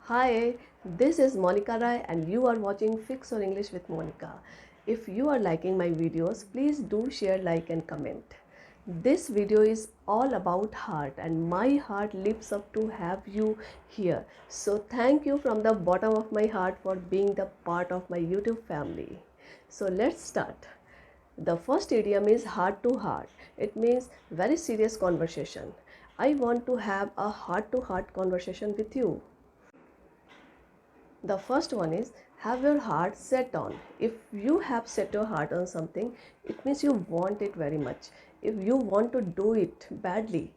Hi, this is Monica Rai and you are watching Fix Your English with Monica. If you are liking my videos, please do share, like and comment. This video is all about heart and my heart lives up to have you here. So thank you from the bottom of my heart for being the part of my YouTube family. So let's start. The first idiom is heart to heart. It means very serious conversation. I want to have a heart to heart conversation with you. The first one is have your heart set on. If you have set your heart on something, it means you want it very much. If you want to do it badly,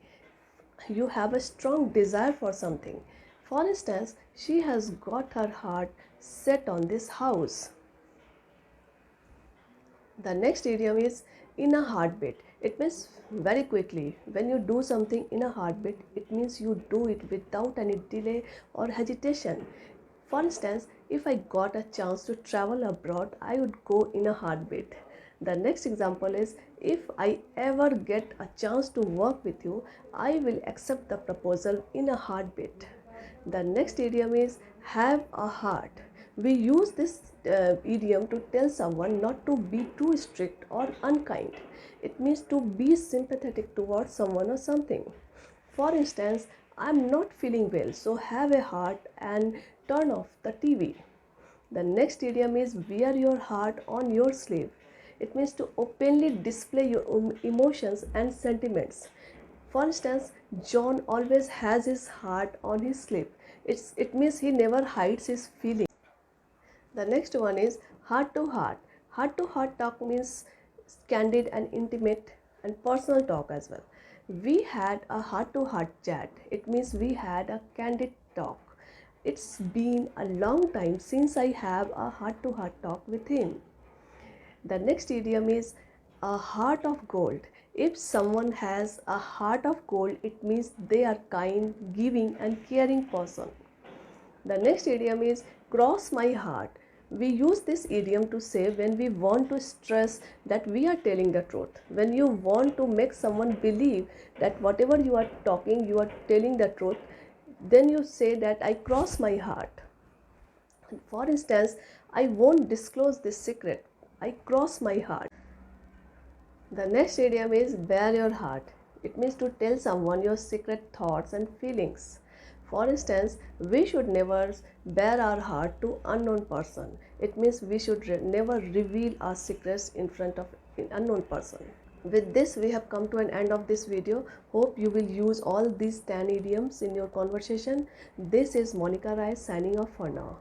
you have a strong desire for something. For instance, she has got her heart set on this house. The next idiom is in a heartbeat. It means very quickly. When you do something in a heartbeat, it means you do it without any delay or hesitation. For instance, if I got a chance to travel abroad, I would go in a heartbeat. The next example is if I ever get a chance to work with you, I will accept the proposal in a heartbeat. The next idiom is have a heart. We use this idiom to tell someone not to be too strict or unkind. It means to be sympathetic towards someone or something. For instance, I'm not feeling well, so have a heart and turn off the TV. The next idiom is wear your heart on your sleeve. It means to openly display your emotions and sentiments. For instance, John always has his heart on his sleeve. It means he never hides his feelings. The next one is heart to heart. Heart to heart talk means candid and intimate and personal talk as well. We had a heart to heart chat. It means we had a candid talk. It's been a long time since I have a heart to heart talk with him. The next idiom is a heart of gold. If someone has a heart of gold, it means they are kind, giving and caring person. The next idiom is cross my heart. We use this idiom to say when we want to stress that we are telling the truth. When you want to make someone believe that whatever you are talking, you are telling the truth, then you say that I cross my heart. For instance, I won't disclose this secret. I cross my heart. The next idiom is bare your heart. It means to tell someone your secret thoughts and feelings. For instance, we should never bare our heart to unknown person. It means we should never reveal our secrets in front of an unknown person. With this, we have come to an end of this video. Hope you will use all these 10 idioms in your conversation. This is Monica Rai signing off for now.